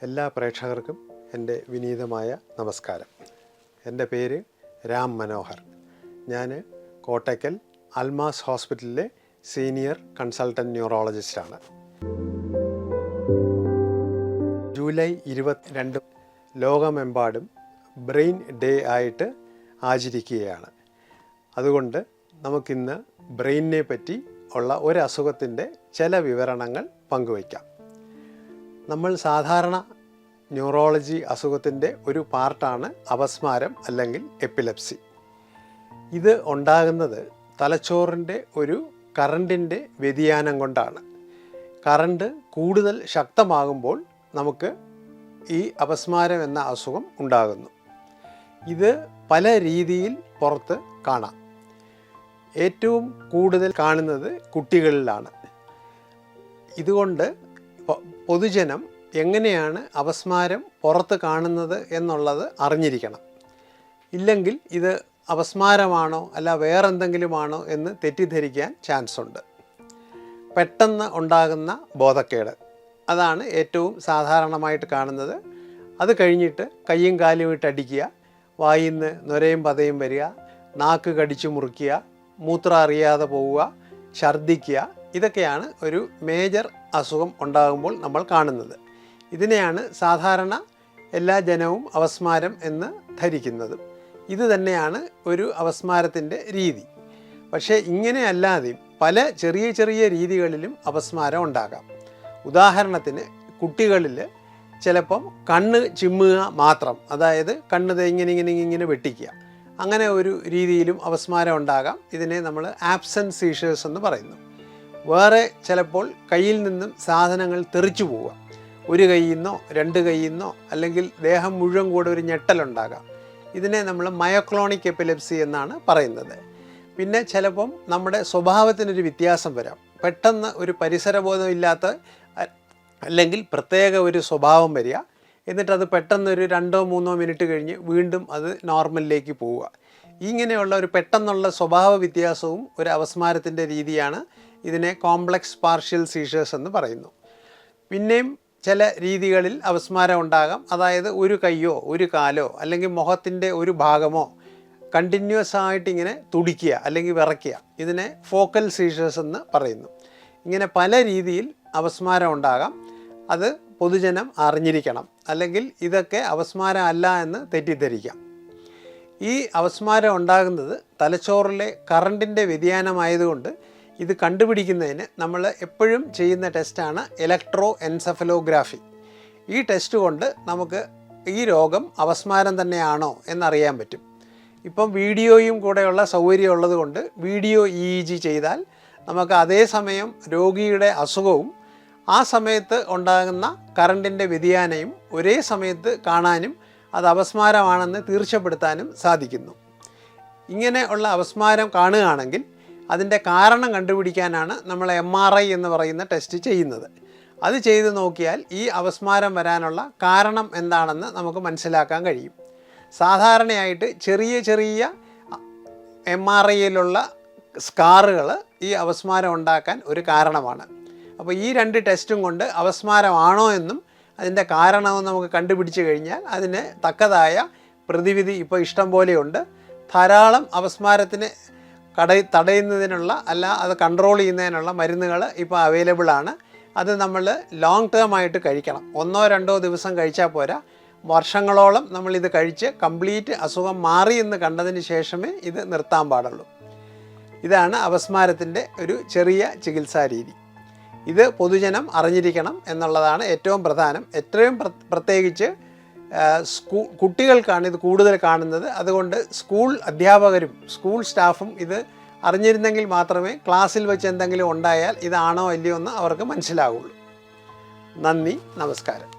എല്ലാ പ്രേക്ഷകർക്കും എൻ്റെ വിനീതമായ നമസ്കാരം. എൻ്റെ പേര് രാം മനോഹർ. ഞാൻ കോട്ടയ്ക്കൽ അൽമാസ് ഹോസ്പിറ്റലിലെ സീനിയർ കൺസൾട്ടൻറ്റ് ന്യൂറോളജിസ്റ്റാണ്. ജൂലൈ 22 ലോകമെമ്പാടും ബ്രെയിൻ ഡേ ആയിട്ട് ആചരിക്കുകയാണ്. അതുകൊണ്ട് നമുക്കിന്ന് ബ്രെയിനിനെ പറ്റി ഉള്ള ഒരു അസുഖത്തിൻ്റെ ചില വിവരണങ്ങൾ പങ്കുവയ്ക്കാം. നമ്മൾ സാധാരണ ന്യൂറോളജി അസുഖത്തിൻ്റെ ഒരു പാർട്ടാണ് അപസ്മാരം അല്ലെങ്കിൽ എപ്പിലെപ്സി. ഇത് ഉണ്ടാകുന്നത് തലച്ചോറിൻ്റെ ഒരു കറണ്ടിൻ്റെ വ്യതിയാനം കൊണ്ടാണ്. കറണ്ട് കൂടുതൽ ശക്തമാകുമ്പോൾ നമുക്ക് ഈ അപസ്മാരം എന്ന അസുഖം ഉണ്ടാകുന്നു. ഇത് പല രീതിയിൽ പുറത്ത് കാണാം. ഏറ്റവും കൂടുതൽ കാണുന്നത് കുട്ടികളിലാണ്. ഇതുകൊണ്ട് പൊതുജനം എങ്ങനെയാണ് അപസ്മാരം പുറത്ത് കാണുന്നത് എന്നുള്ളത് അറിഞ്ഞിരിക്കണം. ഇല്ലെങ്കിൽ ഇത് അപസ്മാരമാണോ അല്ല വേറെന്തെങ്കിലുമാണോ എന്ന് തെറ്റിദ്ധരിക്കാൻ ചാൻസ് ഉണ്ട്. പെട്ടെന്ന് ഉണ്ടാകുന്ന ബോധക്കേട്, അതാണ് ഏറ്റവും സാധാരണമായിട്ട് കാണുന്നത്. അത് കഴിഞ്ഞിട്ട് കയ്യും കാലും ഇട്ടടിക്കുക, വായിൽ നിന്ന് നൊരയും പതയും വരിക, നാക്ക് കടിച്ചു മുറിക്കുക, മൂത്രം അറിയാതെ പോവുക, ഛർദ്ദിക്കുക, ഇതൊക്കെയാണ് ഒരു മേജർ അസുഖം ഉണ്ടാകുമ്പോൾ നമ്മൾ കാണുന്നത്. ഇതിനെയാണ് സാധാരണ എല്ലാ ജനവും അപസ്മാരം എന്ന് ധരിക്കുന്നത്. ഇത് തന്നെയാണ് ഒരു അപസ്മാരത്തിൻ്റെ രീതി. പക്ഷേ ഇങ്ങനെ അല്ലാതെയും പല ചെറിയ ചെറിയ രീതികളിലും അപസ്മാരം ഉണ്ടാകാം. ഉദാഹരണത്തിന് കുട്ടികളിൽ ചിലപ്പം കണ്ണ് ചിമ്മുക മാത്രം, അതായത് കണ്ണ് ഇങ്ങനെ വെട്ടിക്കുക, അങ്ങനെ ഒരു രീതിയിലും അപസ്മാരം ഉണ്ടാകാം. ഇതിനെ നമ്മൾ ആബ്സെൻറ്റ് സീഷേഴ്സ് എന്ന് പറയുന്നു. വേറെ ചിലപ്പോൾ കയ്യിൽ നിന്നും സാധനങ്ങൾ തെറിച്ചു പോവുക, ഒരു കയ്യിൽ നിന്നോ രണ്ട് കയ്യിൽ നിന്നോ, അല്ലെങ്കിൽ ദേഹം മുഴുവൻ കൂടെ ഒരു ഞെട്ടലുണ്ടാകാം. ഇതിനെ നമ്മൾ മയോക്ലോണിക് എപ്പിലെപ്സി എന്നാണ് പറയുന്നത്. പിന്നെ ചിലപ്പം നമ്മുടെ സ്വഭാവത്തിനൊരു വ്യത്യാസം വരാം. പെട്ടെന്ന് ഒരു പരിസരബോധം ഇല്ലാത്ത അല്ലെങ്കിൽ പ്രത്യേക ഒരു സ്വഭാവം വരിക, എന്നിട്ടത് പെട്ടെന്നൊരു 2-3 മിനിറ്റ് കഴിഞ്ഞ് വീണ്ടും അത് നോർമലിലേക്ക് പോവുക. ഇങ്ങനെയുള്ള ഒരു പെട്ടെന്നുള്ള സ്വഭാവ വ്യത്യാസവും ഒരു അപസ്മാരത്തിൻ്റെ രീതിയാണ്. ഇതിനെ കോംപ്ലക്സ് പാർഷ്യൽ സീഷേഴ്സ് എന്ന് പറയുന്നു. പിന്നെയും ചില രീതികളിൽ അപസ്മാരം ഉണ്ടാകാം. അതായത് ഒരു കൈയോ ഒരു കാലോ അല്ലെങ്കിൽ മുഖത്തിൻ്റെ ഒരു ഭാഗമോ കണ്ടിന്യൂസ് ആയിട്ട് ഇങ്ങനെ തുടിക്കുക അല്ലെങ്കിൽ വിറയ്ക്കുക, ഇതിനെ ഫോക്കൽ സീഷേഴ്സ് എന്ന് പറയുന്നു. ഇങ്ങനെ പല രീതിയിൽ അപസ്മാരം ഉണ്ടാകാം. അത് പൊതുജനം അറിഞ്ഞിരിക്കണം, അല്ലെങ്കിൽ ഇതൊക്കെ അപസ്മാരം അല്ല എന്ന് തെറ്റിദ്ധരിക്കാം. ഈ അപസ്മാരം ഉണ്ടാകുന്നത് തലച്ചോറിലെ കറണ്ടിൻ്റെ വ്യതിയാനമായതുകൊണ്ട് ഇത് കണ്ടുപിടിക്കുന്നതിന് നമ്മൾ എപ്പോഴും ചെയ്യുന്ന ടെസ്റ്റാണ് ഇലക്ട്രോ എൻസെഫലോഗ്രാഫി. ഈ ടെസ്റ്റ് കൊണ്ട് നമുക്ക് ഈ രോഗം അപസ്മാരം തന്നെയാണോ എന്നറിയാൻ പറ്റും. ഇപ്പം വീഡിയോയും കൂടെയുള്ള സൗകര്യം ഉള്ളത് കൊണ്ട് വീഡിയോ EEG ചെയ്താൽ നമുക്ക് അതേസമയം രോഗിയുടെ അസുഖവും ആ സമയത്ത് ഉണ്ടാകുന്ന കറണ്ടിൻ്റെ വ്യതിയാനവും ഒരേ സമയത്ത് കാണാനും അത് അപസ്മാരമാണെന്ന് തീർച്ചപ്പെടുത്താനും സാധിക്കുന്നു. ഇങ്ങനെ ഉള്ള അപസ്മാരം കാണുകയാണെങ്കിൽ അതിൻ്റെ കാരണം കണ്ടുപിടിക്കാനാണ് നമ്മൾ MRI എന്ന് പറയുന്ന ടെസ്റ്റ് ചെയ്യുന്നത്. അത് ചെയ്ത് നോക്കിയാൽ ഈ അപസ്മാരം വരാനുള്ള കാരണം എന്താണെന്ന് നമുക്ക് മനസ്സിലാക്കാൻ കഴിയും. സാധാരണയായിട്ട് ചെറിയ ചെറിയ MRIയിലുള്ള സ്കാറുകൾ ഈ അപസ്മാരം ഉണ്ടാക്കാൻ ഒരു കാരണമാണ്. അപ്പോൾ ഈ 2 ടെസ്റ്റും കൊണ്ട് അപസ്മാരമാണോ എന്നും അതിൻ്റെ കാരണവും നമുക്ക് കണ്ടുപിടിച്ച് കഴിഞ്ഞാൽ അതിന് തക്കതായ പ്രതിവിധി ഇപ്പോൾ ഇഷ്ടം പോലെയുണ്ട്. ധാരാളം അപസ്മാരത്തിന് തടയുന്നതിനുള്ള അല്ല അത് കൺട്രോൾ ചെയ്യുന്നതിനുള്ള മരുന്നുകൾ ഇപ്പോൾ അവൈലബിൾ ആണ്. അത് നമ്മൾ ലോങ് ടേം ആയിട്ട് കഴിക്കണം. 1-2 ദിവസം കഴിച്ചാൽ പോരാ, വർഷങ്ങളോളം നമ്മളിത് കഴിച്ച് കംപ്ലീറ്റ് അസുഖം മാറി എന്ന് കണ്ടതിന് ശേഷമേ ഇത് നിർത്താൻ പാടുള്ളൂ. ഇതാണ് അപസ്മാരത്തിൻ്റെ ഒരു ചെറിയ ചികിത്സാ രീതി. ഇത് പൊതുജനം അറിഞ്ഞിരിക്കണം എന്നുള്ളതാണ് ഏറ്റവും പ്രധാനം. എത്രയും പ്രത്യേകിച്ച് കുട്ടികൾക്കാണ് ഇത് കൂടുതൽ കാണുന്നത്. അതുകൊണ്ട് സ്കൂൾ അധ്യാപകരും സ്കൂൾ സ്റ്റാഫും ഇത് അറിഞ്ഞിരുന്നെങ്കിൽ മാത്രമേ ക്ലാസ്സിൽ വെച്ച് എന്തെങ്കിലും ഉണ്ടായാൽ ഇതാണോ അല്ലയോ എന്ന് അവർക്ക് മനസ്സിലാവുള്ളൂ. നന്ദി, നമസ്കാരം.